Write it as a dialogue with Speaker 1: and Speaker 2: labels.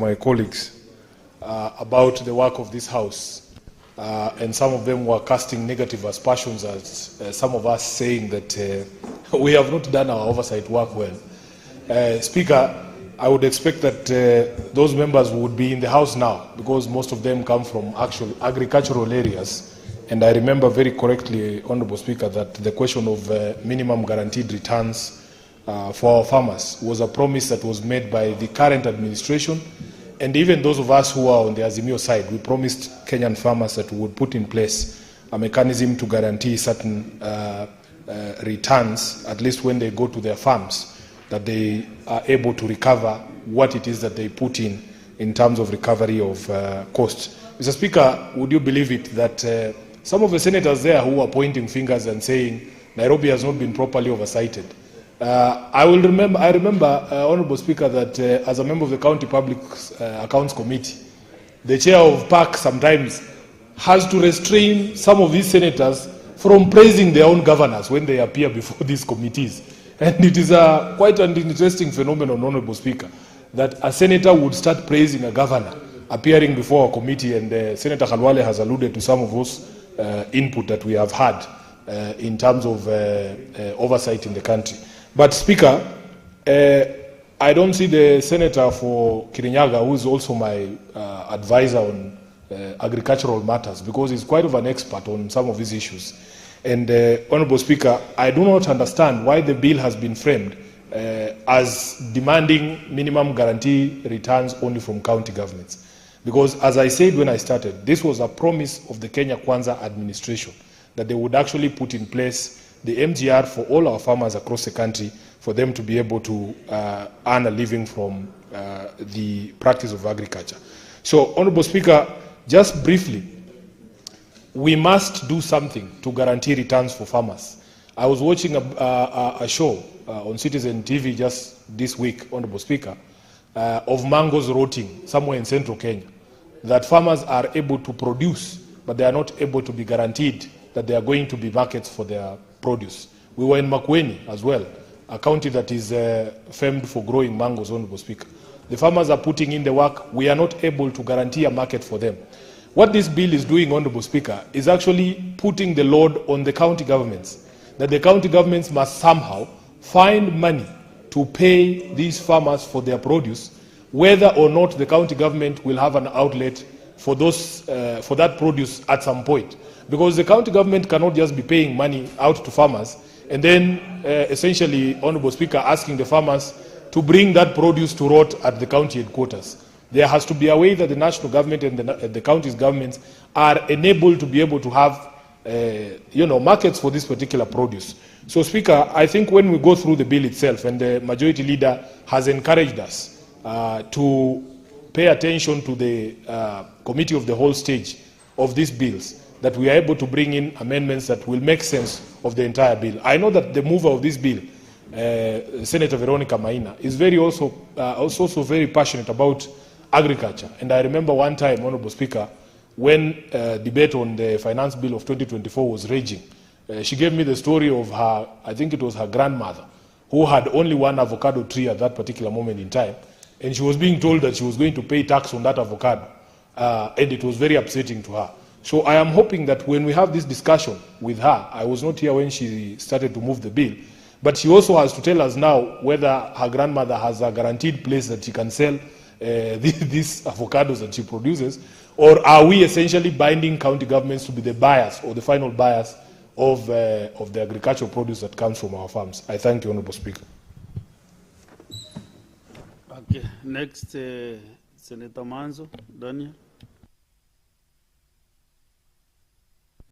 Speaker 1: my colleagues about the work of this House. And some of them were casting negative aspersions at some of us, saying that we have not done our oversight work well. Speaker, I would expect that those members would be in the House now, because most of them come from actual agricultural areas. And I remember very correctly, Honorable Speaker, that the question of minimum guaranteed returns for our farmers was a promise that was made by the current administration. And even those of us who are on the Azimio side, we promised Kenyan farmers that we would put in place a mechanism to guarantee certain returns, at least when they go to their farms, that they are able to recover what it is that they put in terms of recovery of costs. Mr. Speaker, would you believe it that some of the senators there who are pointing fingers and saying Nairobi has not been properly oversighted? I remember, Honorable Speaker, that as a member of the County Public Accounts Committee, the chair of PAC sometimes has to restrain some of these senators from praising their own governors when they appear before these committees. And it is quite an interesting phenomenon, Honorable Speaker, that a senator would start praising a governor appearing before a committee, and Senator Khalwale has alluded to some of those input that we have had in terms of oversight in the country. But Speaker, I don't see the senator for Kirinyaga, who is also my advisor on agricultural matters, because he's quite of an expert on some of these issues. And Honorable Speaker, I do not understand why the bill has been framed as demanding minimum guarantee returns only from county governments. Because as I said when I started, this was a promise of the Kenya Kwanza administration that they would actually put in place the MGR for all our farmers across the country, for them to be able to earn a living from the practice of agriculture. So, Honorable Speaker, just briefly, we must do something to guarantee returns for farmers. I was watching a show on Citizen TV just this week, Honorable Speaker, of mangoes rotting somewhere in central Kenya, that farmers are able to produce, but they are not able to be guaranteed that there are going to be markets for their produce. We were in Makueni as well, a county that is famed for growing mangoes, Honorable Speaker. The farmers are putting in the work. We are not able to guarantee a market for them. What this bill is doing, Honorable Speaker, is actually putting the load on the county governments, that the county governments must somehow find money to pay these farmers for their produce, whether or not the county government will have an outlet for that produce at some point. Because the county government cannot just be paying money out to farmers and then essentially, Honorable Speaker, asking the farmers to bring that produce to rot at the county headquarters. There has to be a way that the national government and the county's governments are enabled to be able to have markets for this particular produce. So, Speaker, I think when we go through the bill itself, and the majority leader has encouraged us to pay attention to the committee of the whole stage of these bills, that we are able to bring in amendments that will make sense of the entire bill. I know that the mover of this bill, Senator Veronica Maina, is also very passionate about agriculture. And I remember one time, Honorable Speaker, when debate on the finance bill of 2024 was raging, she gave me the story of her, I think it was her grandmother, who had only one avocado tree at that particular moment in time, and she was being told that she was going to pay tax on that avocado, and it was very upsetting to her. So I am hoping that when we have this discussion with her, I was not here when she started to move the bill, but she also has to tell us now whether her grandmother has a guaranteed place that she can sell these avocados that she produces, or are we essentially binding county governments to be the buyers or the final buyers of the agricultural produce that comes from our farms? I thank you, Honorable Speaker.
Speaker 2: Okay. Next, Senator Manzo, Daniel.